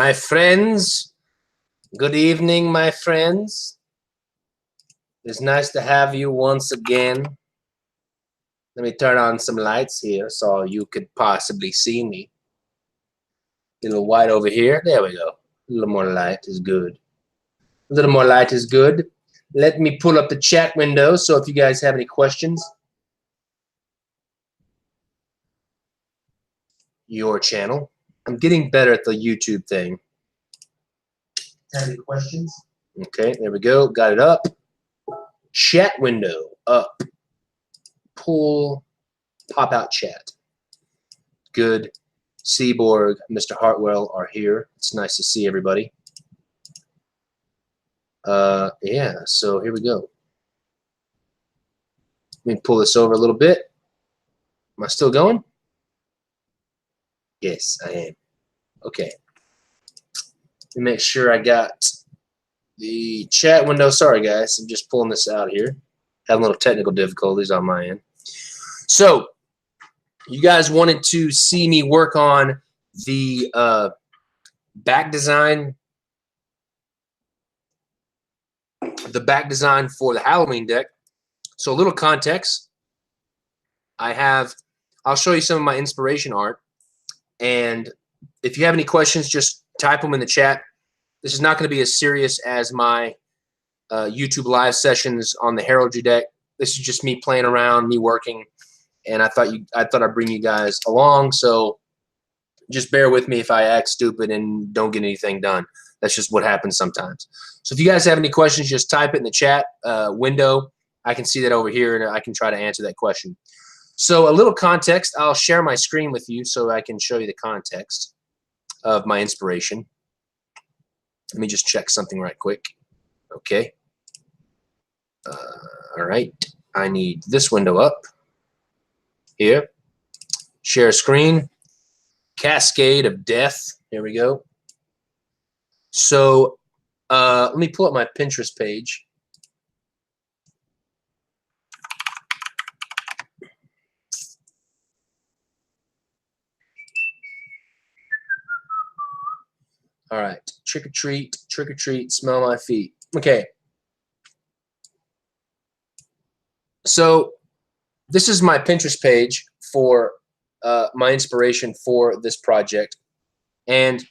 My friends, good evening, my friends. It's nice to have you once again. Let me turn on some lights here so you could possibly see me. A little white over here. There we go. A little more light is good. A little more light is good. Let me pull up the chat window so if you guys have any questions. Your channel. I'm getting better at the YouTube thing. Have any questions? Okay, there we go. Got it up. Chat window up. Pull. Pop out chat. Good. Seaborg, Mr. Hartwell are here. It's nice to see everybody. Yeah, so here we go. Let me pull this over a little bit. Am I still going? Yes, I am. Okay. Let me make sure I got the chat window. Sorry, guys. I'm just pulling this out here. Having a little technical difficulties on my end. So, you guys wanted to see me work on the back design. The back design for the Halloween deck. So a little context. I'll show you some of my inspiration art. And if you have any questions, just type them in the chat. This is not going to be as serious as my YouTube live sessions on the Heraldry deck. This is just me playing around, me working. And I thought I'd bring you guys along. So just bear with me if I act stupid and don't get anything done. That's just what happens sometimes. So if you guys have any questions, just type it in the chat window. I can see that over here, and I can try to answer that question. So a little context. I'll share my screen with you so I can show you the context of my inspiration. Let me just check something right quick. Okay. All right. I need this window up here. Share screen. Cascade of Death. Here we go. So let me pull up my Pinterest page. All right. Trick or treat, smell my feet. Okay. So this is my Pinterest page for my inspiration for this project. And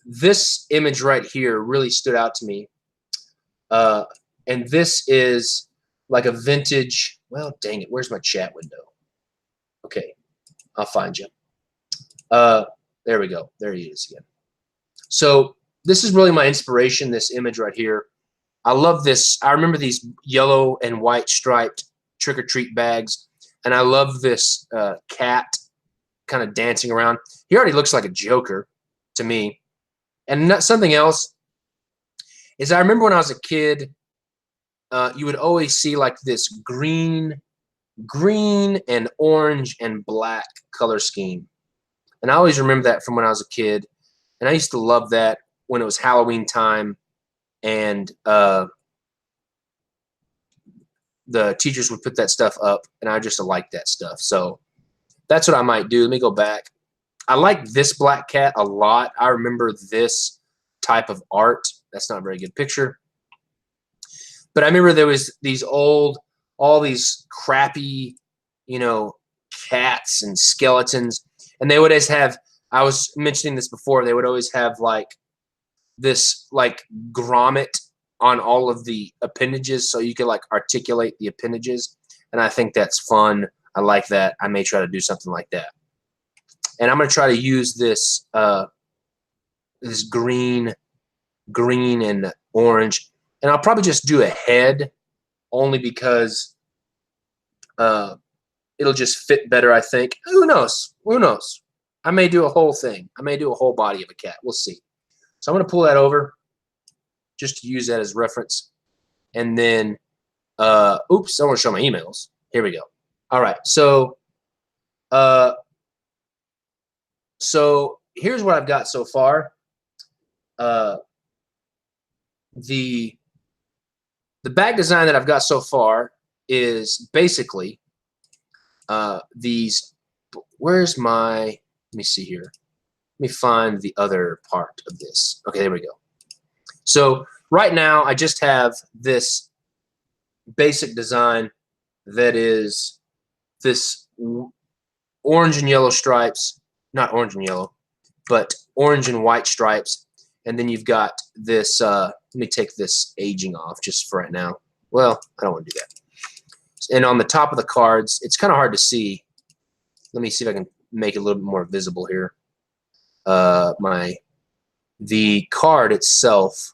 this image right here really stood out to me. And this is like a vintage, well, dang it, where's my chat window? Okay, I'll find you. There we go. There he is again. So this is really my inspiration, this image right here. I love this. I remember these yellow and white striped trick-or-treat bags. And I love this cat kind of dancing around. He already looks like a Joker to me. And something else is I remember when I was a kid, you would always see like this green and orange and black color scheme. And I always remember that from when I was a kid. And I used to love that when it was Halloween time and the teachers would put that stuff up, and I just liked that stuff. So that's what I might do. Let me go back. I like this black cat a lot. I remember this type of art. That's not a very good picture. But I remember there was all these crappy, cats and skeletons. And they would always have, I was mentioning this before, they would always have like this like grommet on all of the appendages so you could like articulate the appendages. And I think that's fun. I like that. I may try to do something like that. And I'm going to try to use this this green and orange. And I'll probably just do a head only because it'll just fit better, I think. Who knows? Who knows? I may do a whole thing. I may do a whole body of a cat. We'll see. So I'm going to pull that over just to use that as reference. And then, oops, I want to show my emails. Here we go. All right. So here's what I've got so far. The bag design that I've got so far is basically these. Where's my? Let me see here. me find the other part of this. Okay, there we go. So right now I just have this basic design that is this orange and yellow stripes, not orange and yellow, but orange and white stripes. And then you've got this, let me take this aging off just for right now. Well, I don't want to do that. And on the top of the cards, it's kind of hard to see. Let me see if I can make it a little bit more visible here. The card itself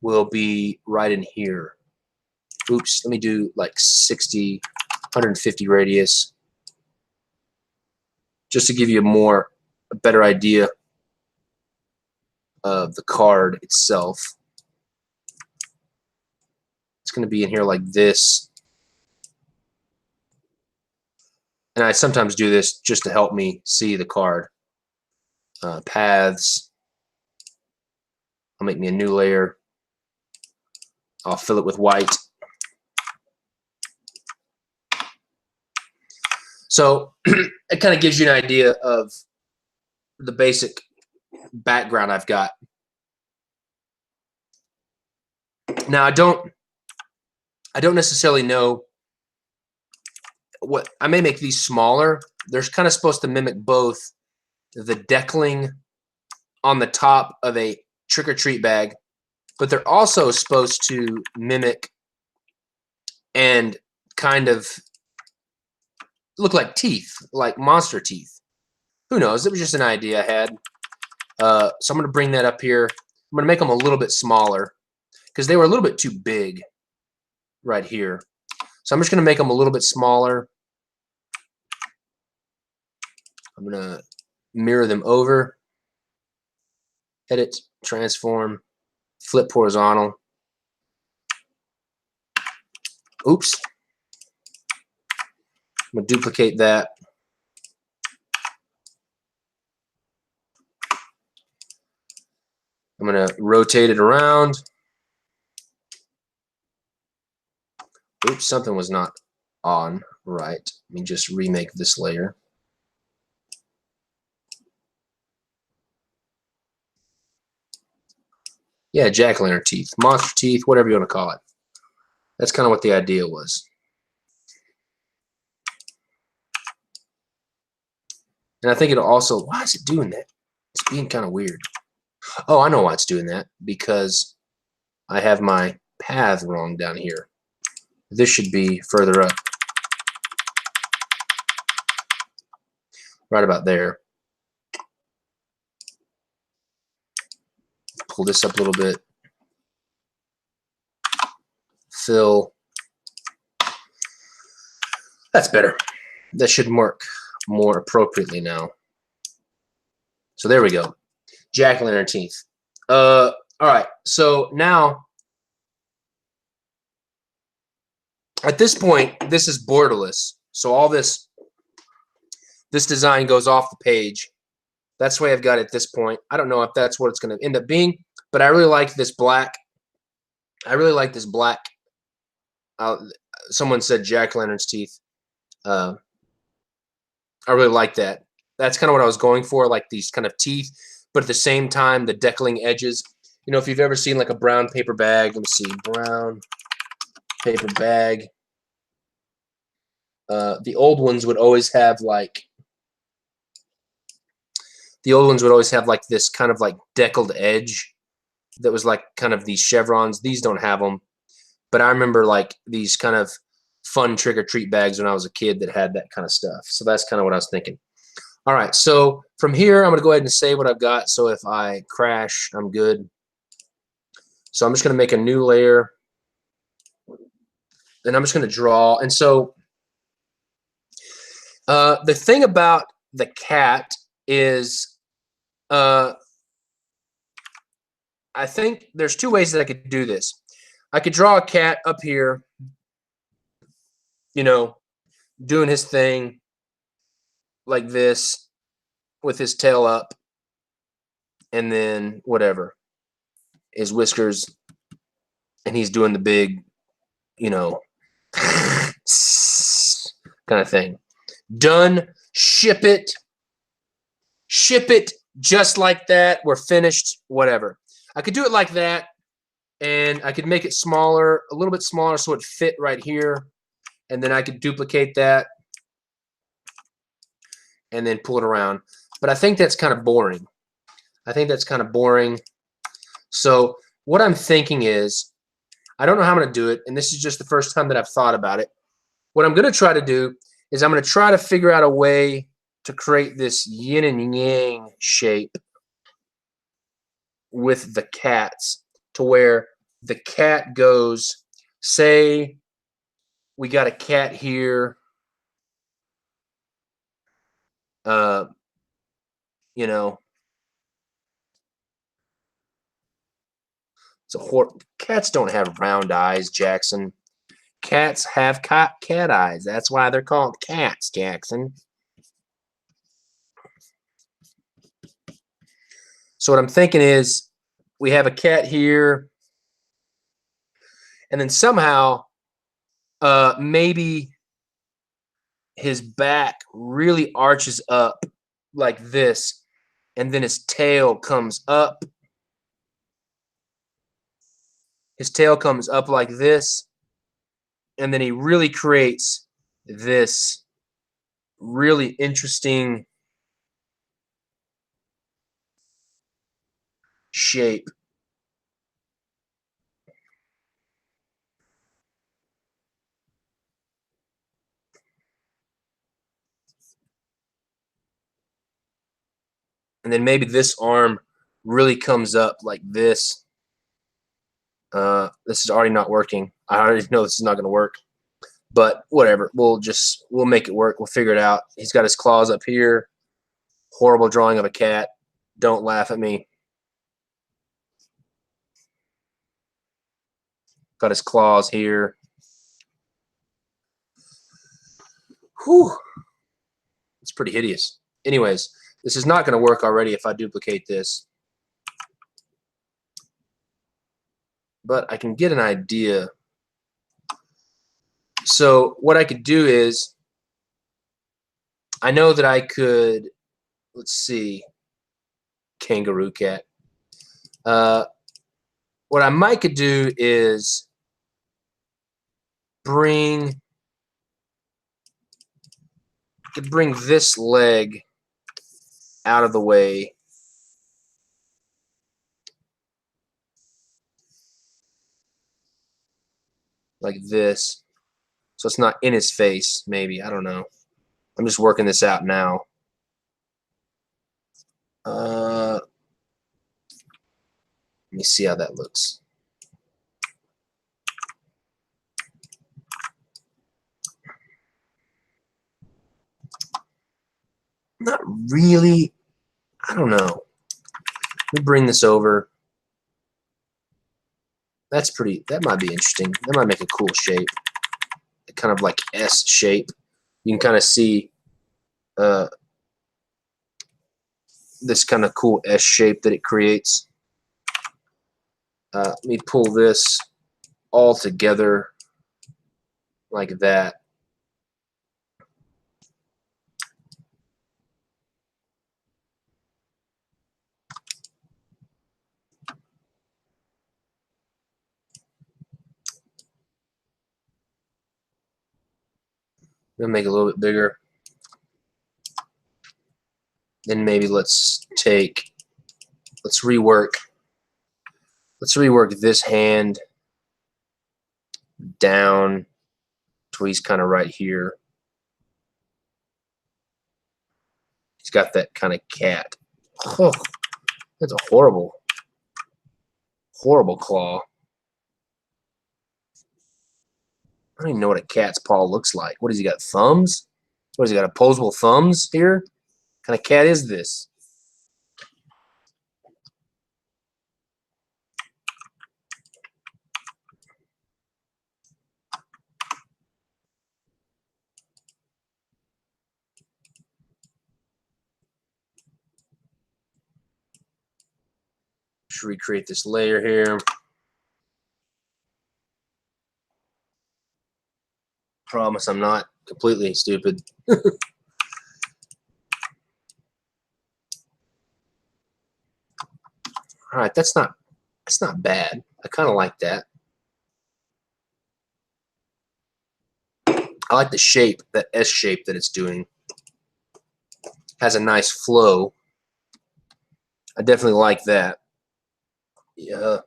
will be right in here. Oops, let me do like 60, 150 radius, just to give you a better idea of the card itself. It's going to be in here like this. And I sometimes do this just to help me see the card. Paths. I'll make me a new layer. I'll fill it with white. So it kind of gives you an idea of the basic background I've got. Now I don't necessarily know what I may make these smaller. They're kind of supposed to mimic both the deckling on the top of a trick-or-treat bag, but they're also supposed to mimic and kind of look like teeth, like monster teeth. Who knows? It was just an idea I had. So I'm going to bring that up here. I'm going to make them a little bit smaller because they were a little bit too big right here. So I'm just going to make them a little bit smaller. I'm going to mirror them over. Edit, transform, flip horizontal. Oops. I'm going to duplicate that. I'm going to rotate it around. Oops, something was not on right. Let me just remake this layer. Yeah, jack-o'-lantern teeth, monster teeth, whatever you want to call it. That's kind of what the idea was. And I think it'll also, why is it doing that? It's being kind of weird. Oh, I know why it's doing that. Because I have my path wrong down here. This should be further up. Right about there. Pull this up a little bit. Fill. That's better. That should work more appropriately now. So there we go. Jack-o'-lantern teeth. All right. So now, at this point, this is borderless. So all this design goes off the page. That's the way I've got it at this point. I don't know if that's what it's going to end up being, but I really like this black. I really like this black. Someone said jack-o'-lantern's teeth. I really like that. That's kind of what I was going for, like these kind of teeth, but at the same time, the deckling edges. You know, if you've ever seen like a brown paper bag, let me see, brown paper bag. The old ones would always have like, this kind of like deckled edge that was like kind of these chevrons. These don't have them, but I remember like these kind of fun trick-or-treat bags when I was a kid that had that kind of stuff. So that's kind of what I was thinking. All right, so from here, I'm going to go ahead and save what I've got. So if I crash, I'm good. So I'm just going to make a new layer. And I'm just going to draw. And so the thing about the cat is I think there's two ways that I could do this. I could draw a cat up here, you know, doing his thing like this with his tail up, and then whatever, his whiskers, and he's doing the big, you know, kind of thing. Done. Ship it. ship it just like that. We're finished, whatever. I could do it like that, and I could make it smaller, a little bit smaller so it fit right here, and then I could duplicate that and then pull it around. But I think that's kind of boring. So what I'm thinking is, I don't know how I'm going to do it, and this is just the first time that I've thought about it. What I'm going to try to do is I'm going to try to figure out a way to create this yin and yang shape with the cats, to where the cat goes, say we got a cat here, you know, cats don't have round eyes, Jackson. Cats have cat eyes. That's why they're called cats, Jackson. So what I'm thinking is, we have a cat here, and then somehow maybe his back really arches up like this, and then his tail comes up. His tail comes up like this, and then he really creates this really interesting shape. And then maybe this arm really comes up like this. This is already not working. I already know this is not going to work, but whatever. We'll make it work. We'll figure it out. He's got his claws up here. Horrible drawing of a cat. Don't laugh at me. Got his claws here. Whew. It's pretty hideous. Anyways, this is not going to work already if I duplicate this. But I can get an idea. So what I could do is, I know that I could, let's see, kangaroo cat. What I might could do is bring this leg out of the way. Like this. So it's not in his face, maybe. I don't know. I'm just working this out now. Let me see how that looks. Not really. I don't know. Let me bring this over. That's pretty. That might be interesting. That might make a cool shape. Kind of like S shape. You can kind of see this kind of cool S shape that it creates. Let me pull this all together like that. We'll make it a little bit bigger. Then maybe let's rework this hand down to where he's kind of right here. He's got that kind of cat. Oh, that's a horrible claw. I don't even know what a cat's paw looks like. What has he got, thumbs? What has he got, opposable thumbs here? What kind of cat is this? Just recreate this layer here. Promise I'm not completely stupid. All right, that's not bad. I kind of like that. I like the shape, that S shape that it's doing. Has a nice flow. I definitely like that. Yeah.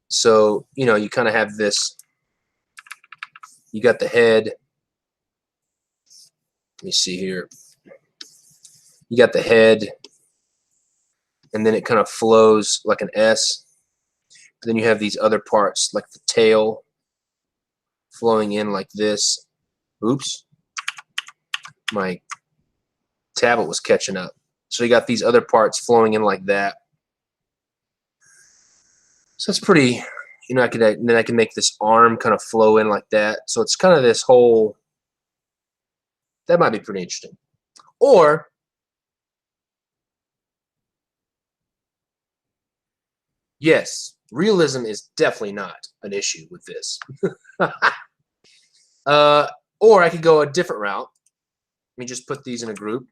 So, you know, you kind of have this. You got the head. Let me see here. You got the head, and then it kind of flows like an S. Then you have these other parts, like the tail, flowing in like this. Oops. My tablet was catching up. So you got these other parts flowing in like that. So that's pretty, you know, then I can make this arm kind of flow in like that. So it's kind of this whole, that might be pretty interesting. Or yes, realism is definitely not an issue with this. Or I could go a different route. Let me just put these in a group.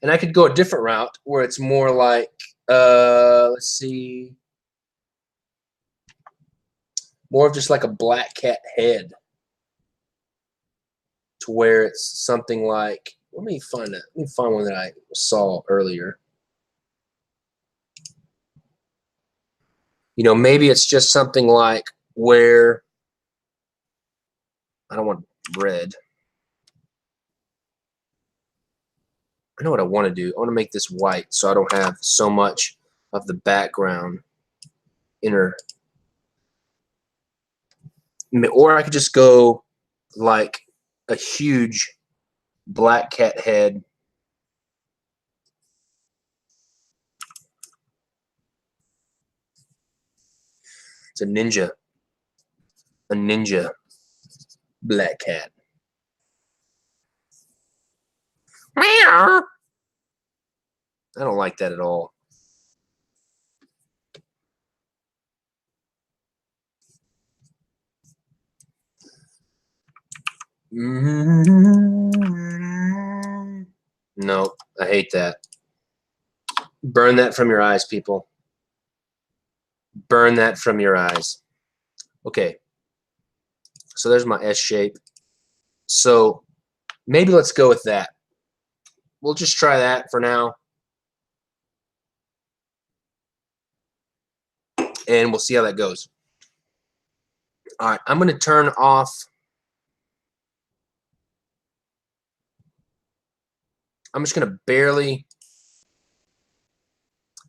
And I could go a different route where it's more like, let's see, more of just like a black cat head, to where it's something like, let me find one that I saw earlier. You know, maybe it's just something like where, I don't want red. I know what I want to do. I want to make this white so I don't have so much of the background inner. Or I could just go like a huge black cat head. It's a ninja black cat. Meow. I don't like that at all. No, I hate that. Burn that from your eyes, people. Burn that from your eyes. Okay. So there's my S shape. So maybe let's go with that. We'll just try that for now. And we'll see how that goes. All right, I'm going to turn off. I'm just going to barely.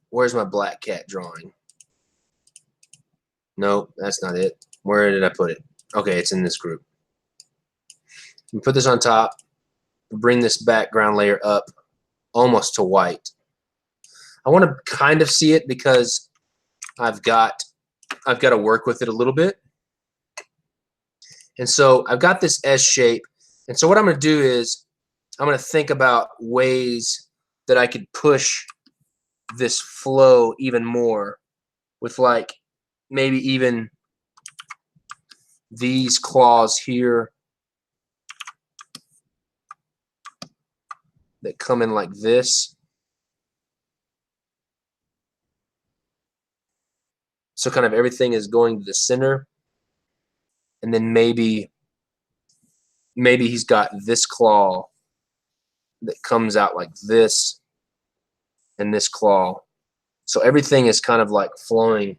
Where's my black cat drawing? Nope, that's not it. Where did I put it? Okay, it's in this group. You put this on top. Bring this background layer up almost to white. I want to kind of see it because I've got to work with it a little bit. And so I've got this S shape. And so what I'm going to do is I'm going to think about ways that I could push this flow even more with, like, maybe even these claws here that come in like this. So kind of everything is going to the center. And then maybe he's got this claw that comes out like this, and this claw. So everything is kind of like flowing.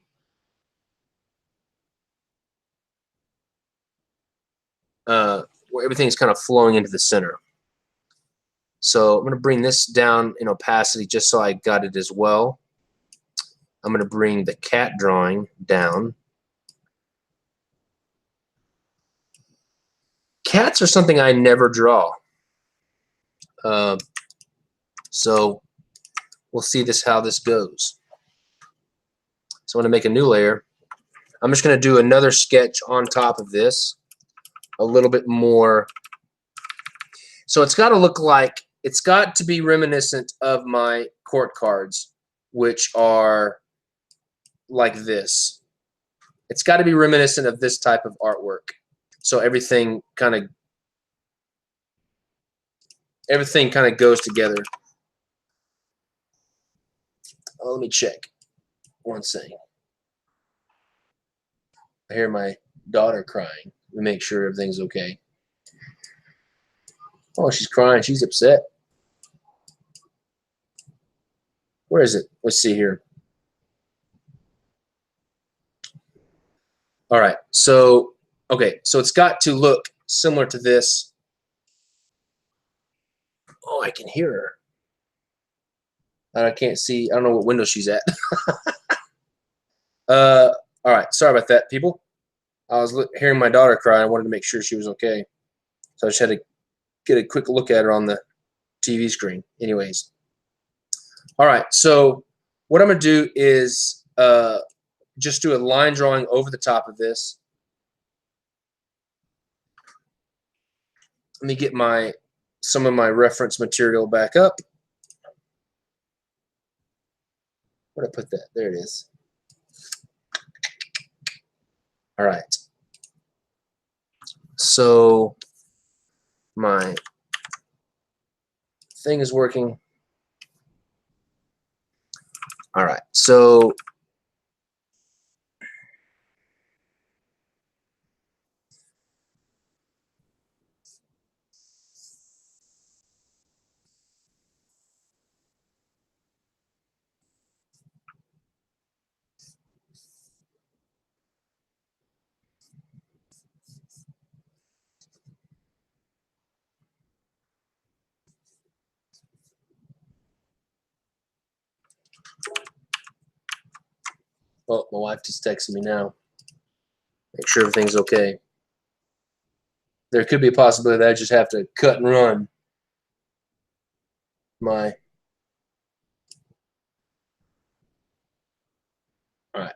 Where everything is kind of flowing into the center. So I'm going to bring this down in opacity just so I got it as well. I'm going to bring the cat drawing down. Cats are something I never draw. So we'll see how this goes. So I'm going to make a new layer. I'm just going to do another sketch on top of this, a little bit more. So it's got to look like, it's got to be reminiscent of my court cards, which are like this. It's got to be reminiscent of this type of artwork. So everything kind of goes together. let me check one thing. I hear my daughter crying. Let me make sure everything's okay. Oh, she's crying. She's upset. Where is it? Let's see here. All right. So, okay. So it's got to look similar to this. Oh, I can hear her. And I can't see. I don't know what window she's at. All right. Sorry about that, people. I was hearing my daughter cry. I wanted to make sure she was okay. So I just had to get a quick look at her on the TV screen. Anyways. All right. So what I'm going to do is just do a line drawing over the top of this. Let me get some of my reference material back up. Where'd I put that? There it is. All right. So my thing is working. All right. So oh, my wife just texted me now. Make sure everything's okay. There could be a possibility that I just have to cut and run my. All right.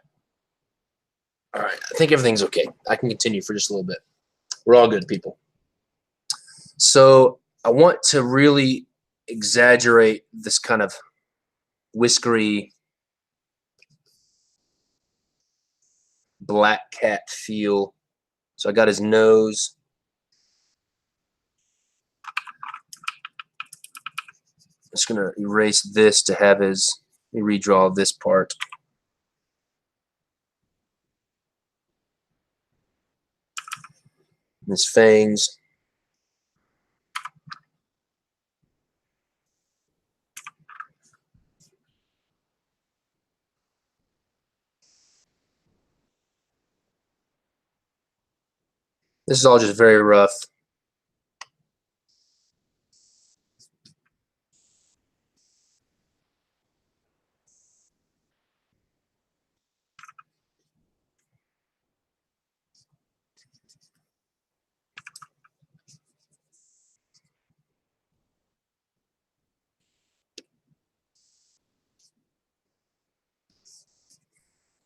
All right. I think everything's okay. I can continue for just a little bit. We're all good, people. So I want to really exaggerate this kind of whiskery black cat feel. So I got his nose. I'm just going to erase this to have his, let me redraw this part. His fangs. This is all just very rough.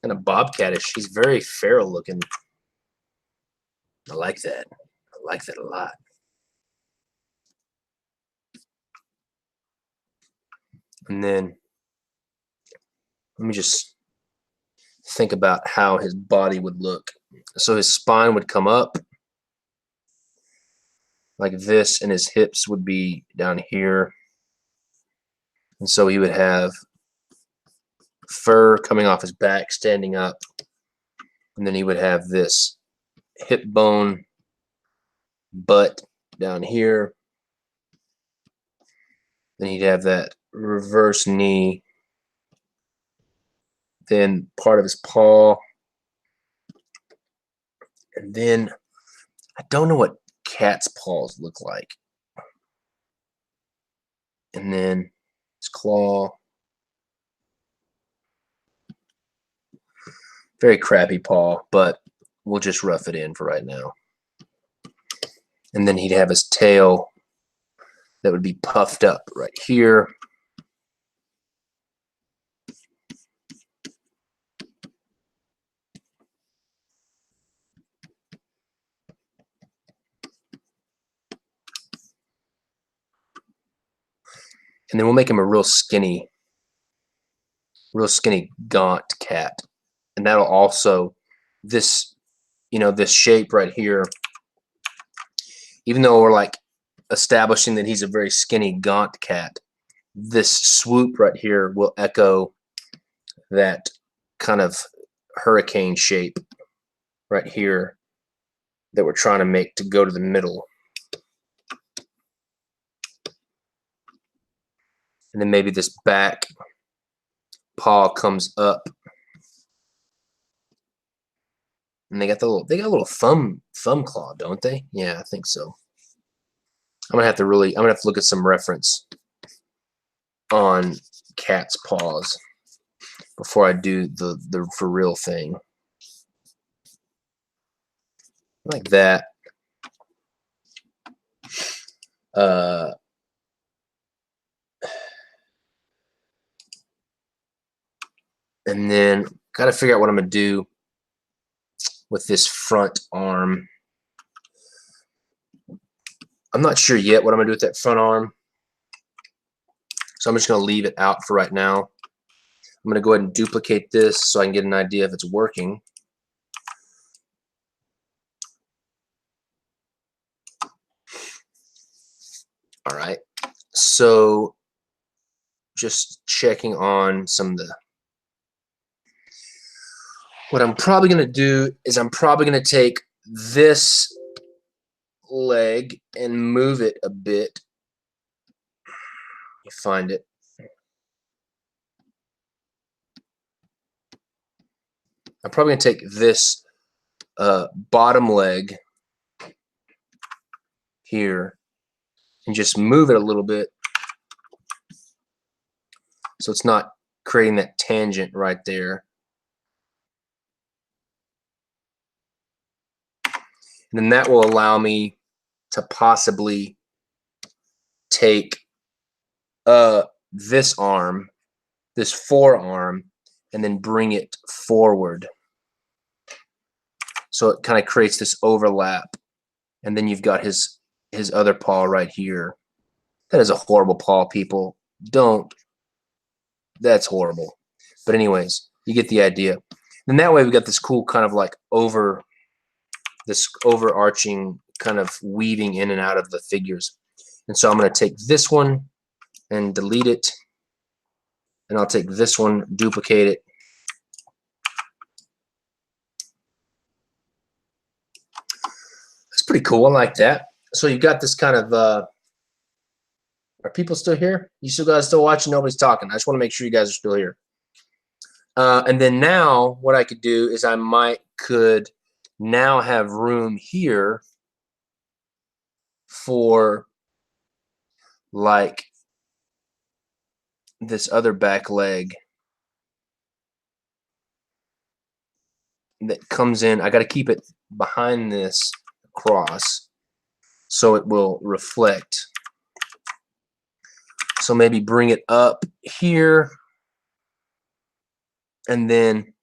Kind of bobcatish. He's very feral looking. I like that. I like that a lot. And then let me just think about how his body would look. So his spine would come up like this, and his hips would be down here. And so he would have fur coming off his back, standing up. And then he would have this hip bone, butt down here. Then he'd have that reverse knee. Then part of his paw. And then I don't know what cat's paws look like. And then his claw. Very crappy paw, but we'll just rough it in for right now. And then he'd have his tail that would be puffed up right here. And then we'll make him a real skinny, gaunt cat. And that'll also, this, this shape right here, even though we're like establishing that he's a very skinny, gaunt cat, this swoop right here will echo that kind of hurricane shape right here that we're trying to make to go to the middle. And then maybe this back paw comes up. And they got a little thumb claw, don't they? Yeah, I think so. I'm gonna have to look at some reference on cat's paws before I do the for real thing. Like that. And then got to figure out what I'm gonna do with this front arm. I'm not sure yet what I'm gonna do with that front arm, so I'm just gonna leave it out for right now. I'm gonna go ahead and duplicate this so I can get an idea if it's working. All right, so just checking on some of the. What I'm probably gonna do is I'm probably gonna take this leg and move it a bit. You find it. I'm probably gonna take this bottom leg here and just move it a little bit so it's not creating that tangent right there. And then that will allow me to possibly take this arm, this forearm, and then bring it forward. So it kind of creates this overlap. And then you've got his other paw right here. That is a horrible paw, people. Don't. That's horrible. But anyways, you get the idea. And that way we got this cool kind of like this overarching kind of weaving in and out of the figures. And so I'm going to take this one and delete it. And I'll take this one, duplicate it. That's pretty cool. I like that. So you've got this kind of are people still here? You still guys still watching? Nobody's talking. I just want to make sure you guys are still here. And then now what I could do is I could now have room here for like this other back leg that comes in. I got to keep it behind this cross so it will reflect. So maybe bring it up here, and then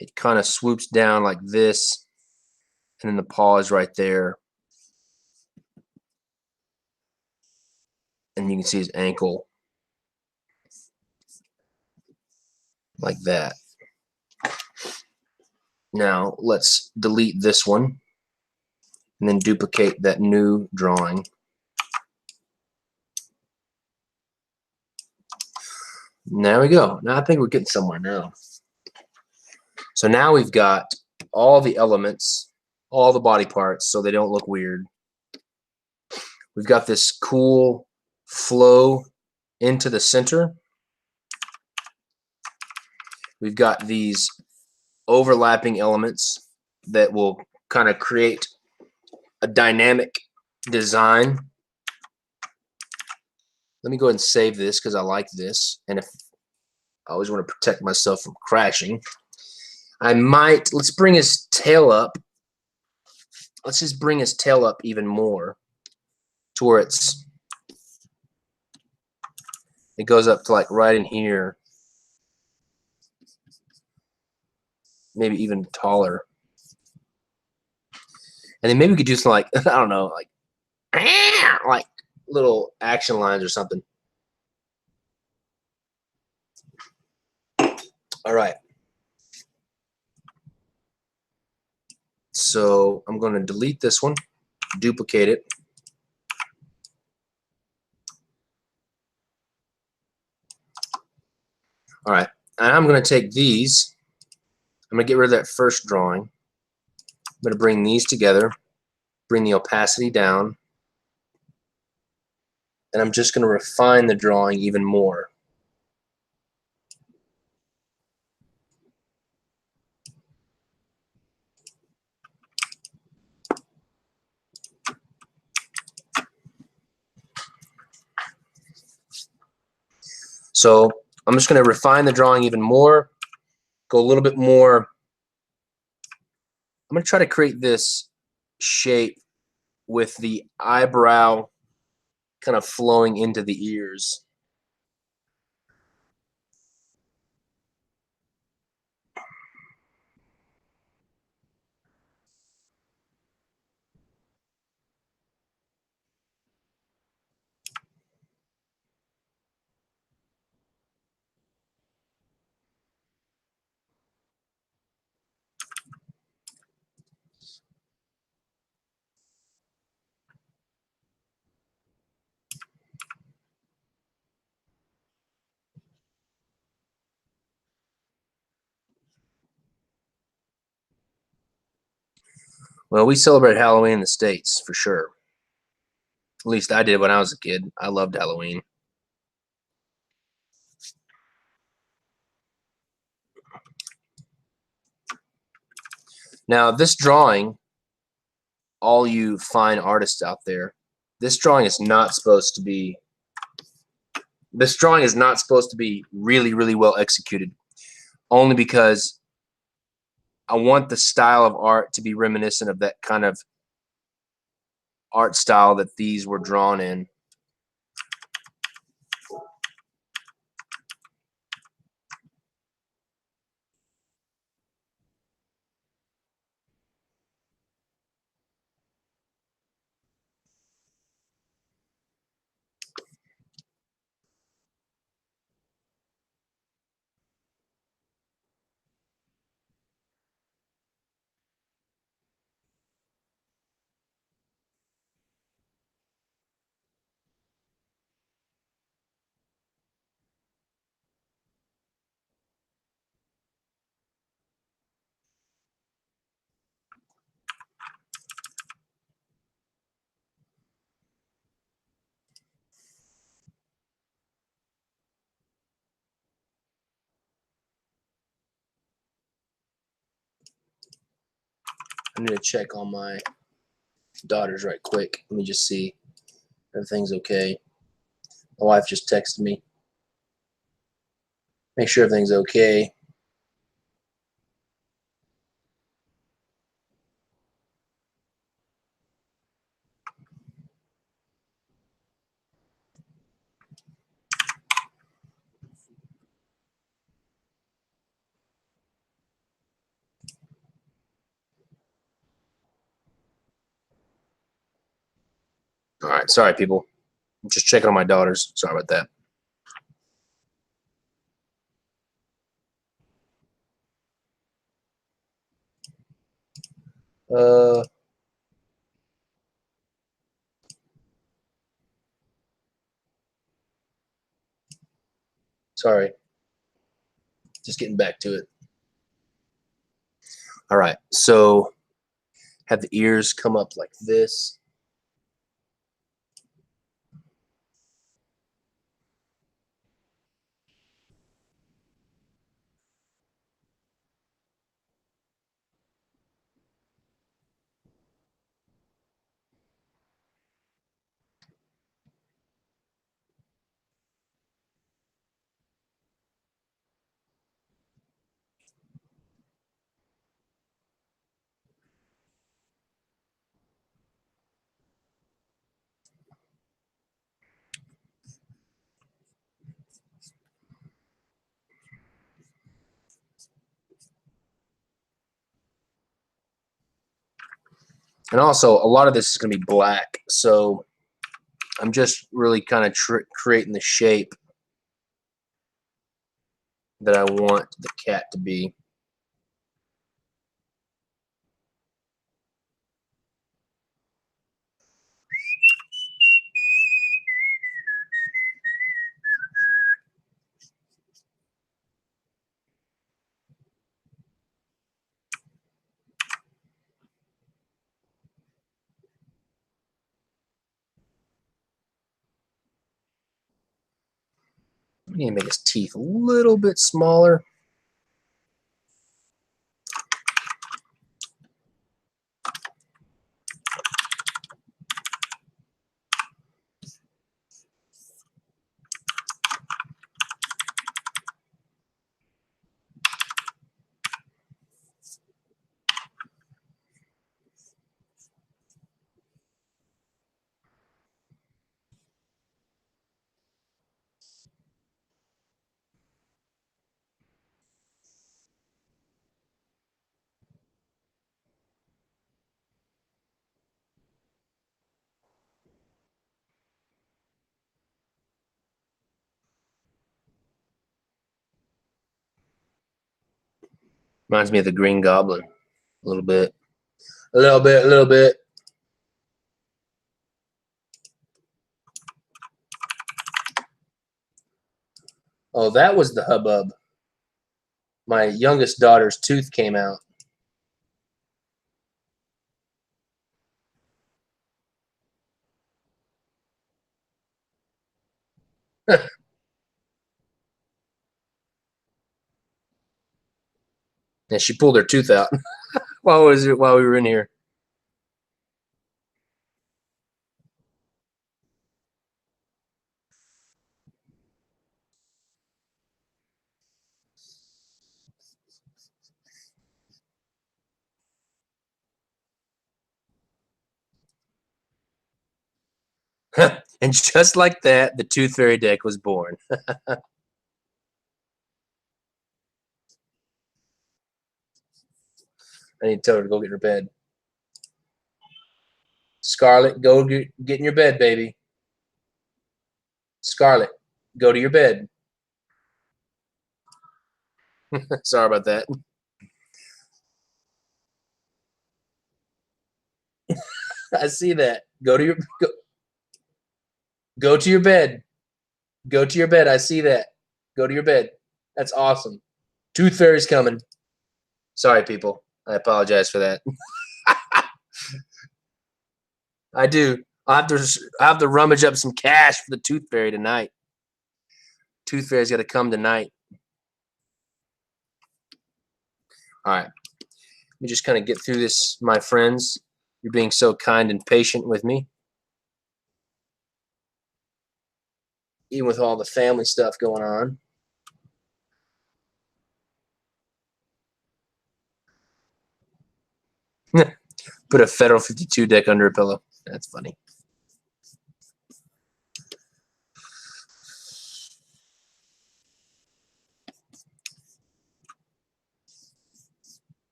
it kind of swoops down like this, and then the paw is right there. And you can see his ankle like that. Now let's delete this one and then duplicate that new drawing. There we go. Now I think we're getting somewhere now. So now we've got all the elements, all the body parts, so they don't look weird. We've got this cool flow into the center. We've got these overlapping elements that will kind of create a dynamic design. Let me go ahead and save this because I like this. And if I always want to protect myself from crashing, I might, let's bring his tail up. Let's just bring his tail up even more to where it goes up to like right in here. Maybe even taller. And then maybe we could do some like, I don't know, like little action lines or something. All right. So I'm going to delete this one, duplicate it. All right. And I'm going to take these. I'm going to get rid of that first drawing. I'm going to bring these together, bring the opacity down, and I'm just going to refine the drawing even more. So I'm just going to refine the drawing even more, go a little bit more. I'm going to try to create this shape with the eyebrow kind of flowing into the ears. Well, we celebrate Halloween in the States for sure. At least I did when I was a kid. I loved Halloween. Now, this drawing, all you fine artists out there, this drawing is not supposed to be really, really well executed, only because I want the style of art to be reminiscent of that kind of art style that these were drawn in. I need to check on my daughters right quick. Let me just see if everything's okay. My wife just texted me. Make sure everything's okay. All right, sorry, people. I'm just checking on my daughters. Sorry about that. Uh, sorry. Just getting back to it. All right, so have the ears come up like this. And also, a lot of this is going to be black, so I'm just really kind of creating the shape that I want the cat to be. need to make his teeth a little bit smaller. Reminds me of the Green Goblin a little bit. A little bit, a little bit. Oh, that was the hubbub. My youngest daughter's tooth came out. And she pulled her tooth out while we were in here. And just like that, the Tooth Fairy deck was born. I need to tell her to go get in her bed. Scarlet, go get in your bed, baby. Scarlet, go to your bed. Sorry about that. I see that. Go to your go to your bed. Go to your bed. I see that. Go to your bed. That's awesome. Tooth Fairy's coming. Sorry, people. I apologize for that. I do. I have to rummage up some cash for the Tooth Fairy tonight. Tooth Fairy's got to come tonight. All right. Let me just kind of get through this, my friends. You're being so kind and patient with me. Even with all the family stuff going on. Put a Federal 52 deck under a pillow. That's funny.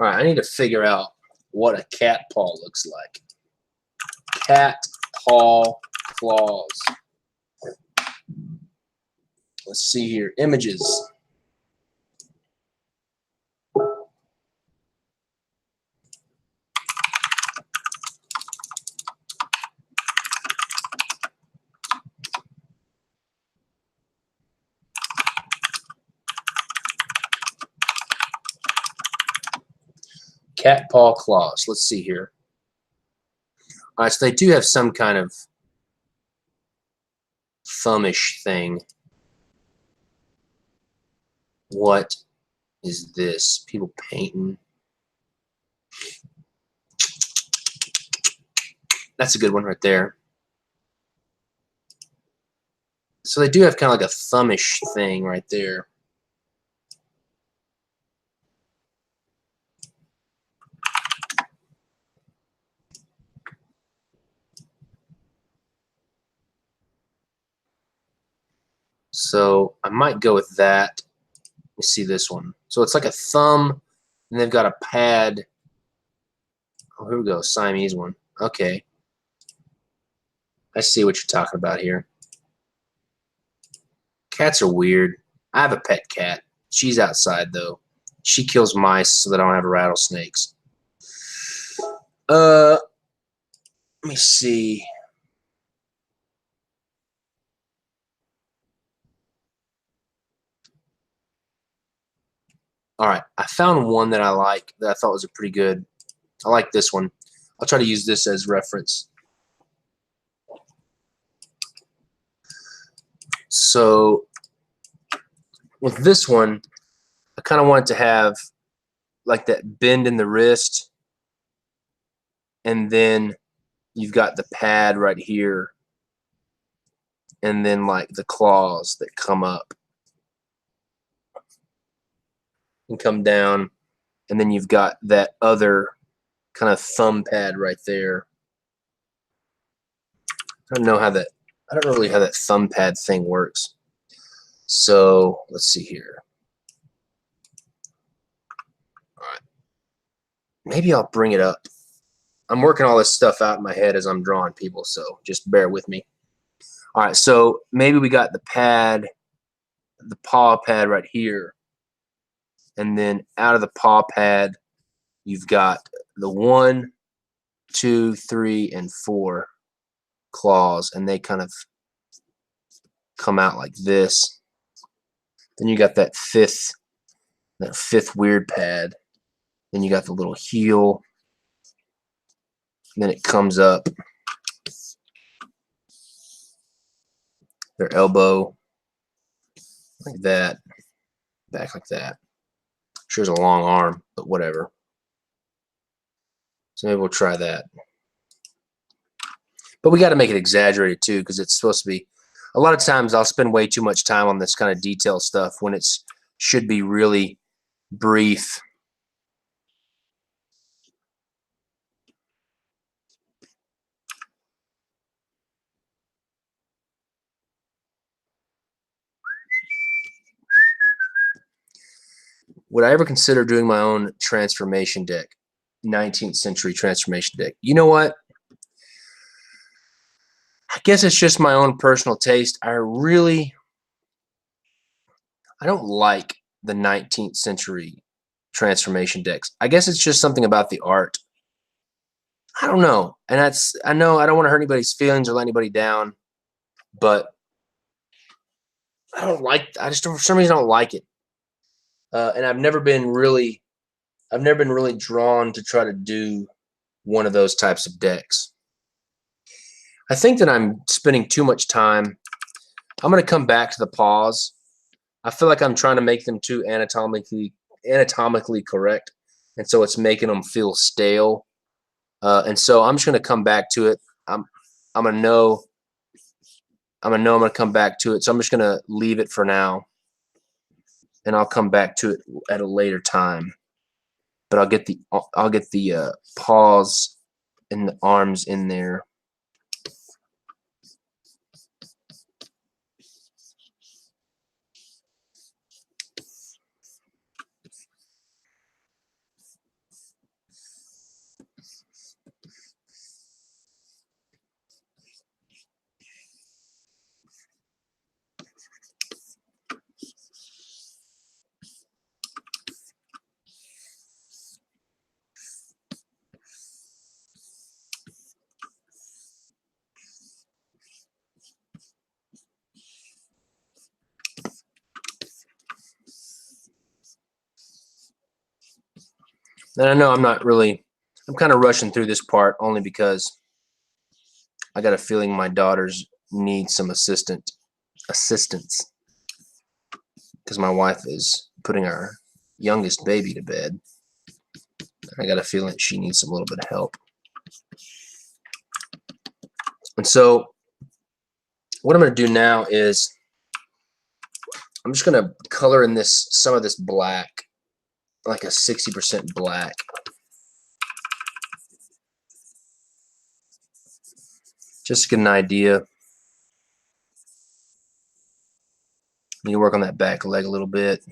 All right, I need to figure out what a cat paw looks like. Cat paw claws. Let's see here. Images. Cat paw claws. Let's see here. All right, so they do have some kind of thumbish thing. What is this? People painting. That's a good one right there. So they do have kind of like a thumbish thing right there. So I might go with that. Let me see this one. So it's like a thumb, and they've got a pad. Oh, here we go. Siamese one. Okay. I see what you're talking about here. Cats are weird. I have a pet cat. She's outside, though. She kills mice so that I don't have rattlesnakes. Let me see. All right, I found one that I like that I thought was a pretty good. I like this one. I'll try to use this as reference. So with this one, I kind of want it to have like that bend in the wrist, and then you've got the pad right here, and then like the claws that come up and come down, and then you've got that other kind of thumb pad right there. I don't know how that, I don't know really how that thumb pad thing works. So let's see here. All right, maybe I'll bring it up. I'm working all this stuff out in my head as I'm drawing, people, so just bear with me. All right, so maybe we got the pad, the paw pad right here, and then out of the paw pad, you've got the 1, 2, 3, and 4 claws, and they kind of come out like this. Then you got that fifth weird pad. Then you got the little heel. And then it comes up their elbow like that, back like that. Sure, it's a long arm, but whatever. So maybe we'll try that. But we got to make it exaggerated too, because it's supposed to be. A lot of times I'll spend way too much time on this kind of detail stuff when it's should be really brief. Would I ever consider doing my own transformation deck? 19th century transformation deck. You know what? I guess it's just my own personal taste. I don't like the 19th century transformation decks. I guess it's just something about the art. I don't know. And I know I don't want to hurt anybody's feelings or let anybody down, but I just, for some reason, I don't like it. And I've never been really drawn to try to do one of those types of decks. I think that I'm spending too much time. I'm going to come back to the paws. I feel like I'm trying to make them too anatomically correct, and so it's making them feel stale. And so I'm just going to come back to it. I'm going to know I'm going to come back to it. So I'm just going to leave it for now, and I'll come back to it at a later time. But I'll get the paws and the arms in there. And I know I'm kind of rushing through this part only because I got a feeling my daughters need some assistance because my wife is putting our youngest baby to bed. I got a feeling she needs a little bit of help. And so what I'm going to do now is I'm just going to color in some of this black, like a 60% black. Just to get an idea. You can work on that back leg a little bit.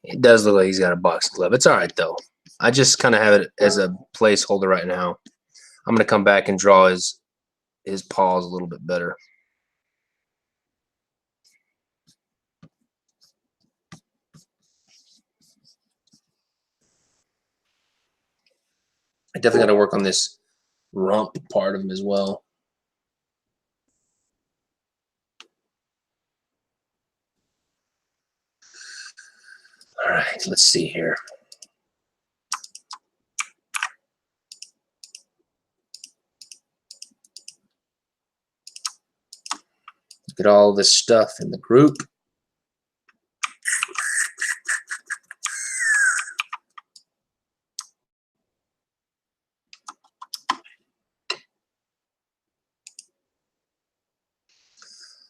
It does look like he's got a boxing glove. It's all right, though. I just kind of have it as a placeholder right now. I'm going to come back and draw his paws a little bit better. I definitely got to work on this rump part of him as well. All right, let's see here. Look at all this stuff in the group.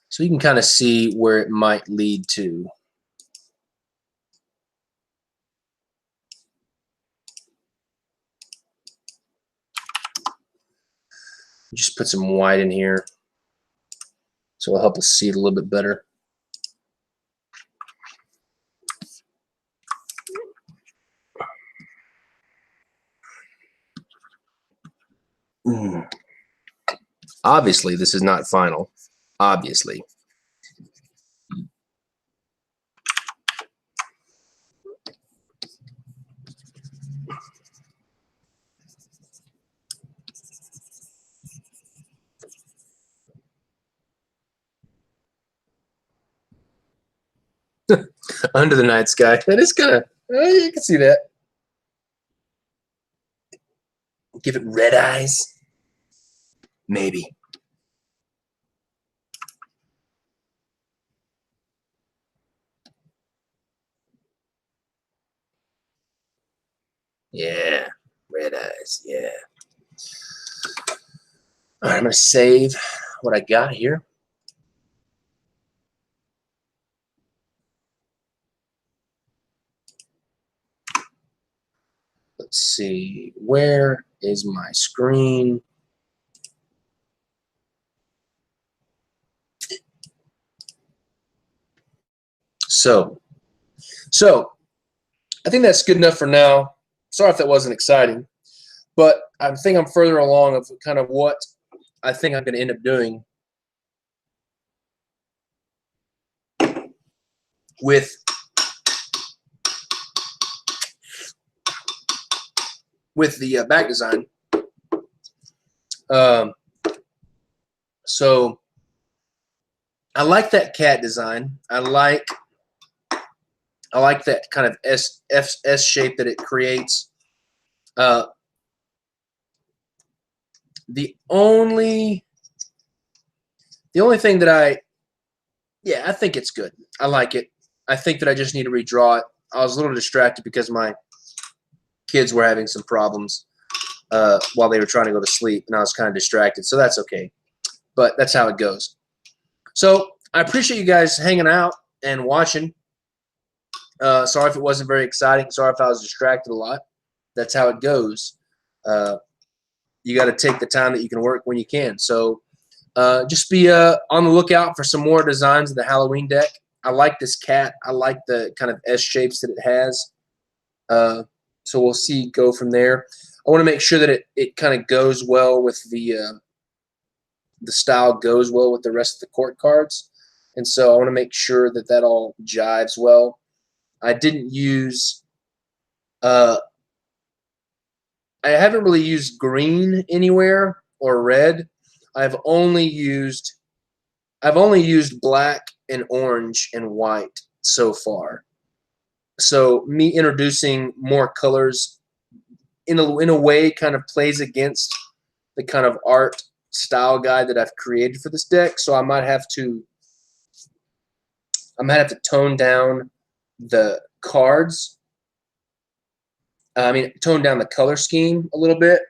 So you can kind of see where it might lead to. Just put some white in here, so it'll help us see it a little bit better. Obviously, this is not final. Obviously. Under the night sky. That is kind of, you can see that. Give it red eyes. Maybe. Yeah, red eyes. Yeah. All right, I'm going to save what I got here. Let's see. Where is my screen? So I think that's good enough for now. Sorry if that wasn't exciting, but I think I'm further along of kind of what I think I'm going to end up doing with the back design. So I like that cat design. I like that kind of S shape that it creates. The only thing that I think it's good. I like it. I think that I just need to redraw it. I was a little distracted because my kids were having some problems while they were trying to go to sleep, and I was kind of distracted. So that's okay. But that's how it goes. So I appreciate you guys hanging out and watching. Sorry if it wasn't very exciting. Sorry if I was distracted a lot. That's how it goes. You got to take the time that you can work when you can. So just be on the lookout for some more designs of the Halloween deck. I like this cat. I like the kind of S shapes that it has. So we'll see. Go from there. I want to make sure that it kind of goes well with the style goes well with the rest of the court cards, and so I want to make sure that that all jives well. I didn't use. I haven't really used green anywhere or red. I've only used black and orange and white so far. So me introducing more colors in a way kind of plays against the kind of art style guide that I've created for this deck. So I might have to tone down the cards. Tone down the color scheme a little bit.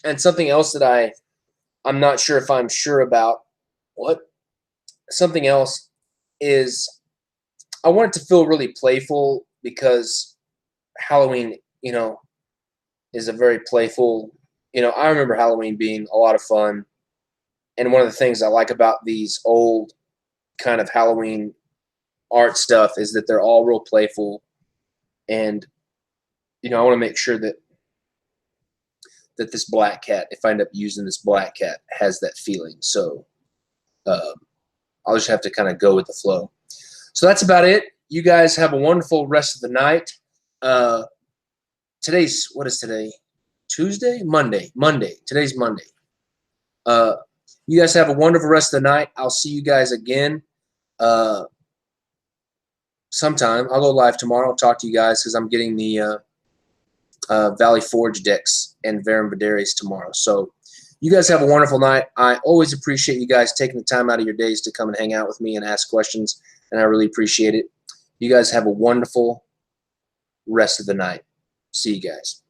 And something else that I'm not sure if I'm sure about. Something else is I want it to feel really playful because Halloween, is a very playful, I remember Halloween being a lot of fun. And one of the things I like about these old kind of Halloween art stuff is that they're all real playful. And, you know, I want to make sure that this black cat, if I end up using this black cat, has that feeling. So I'll just have to kind of go with the flow. So that's about it. You guys have a wonderful rest of the night. Today's, what is today? Tuesday? Monday. Today's Monday. You guys have a wonderful rest of the night. I'll see you guys again sometime. I'll go live tomorrow. I'll talk to you guys because I'm getting the Valley Forge decks and Verum Vidaris tomorrow. So you guys have a wonderful night. I always appreciate you guys taking the time out of your days to come and hang out with me and ask questions, and I really appreciate it. You guys have a wonderful rest of the night. See you guys.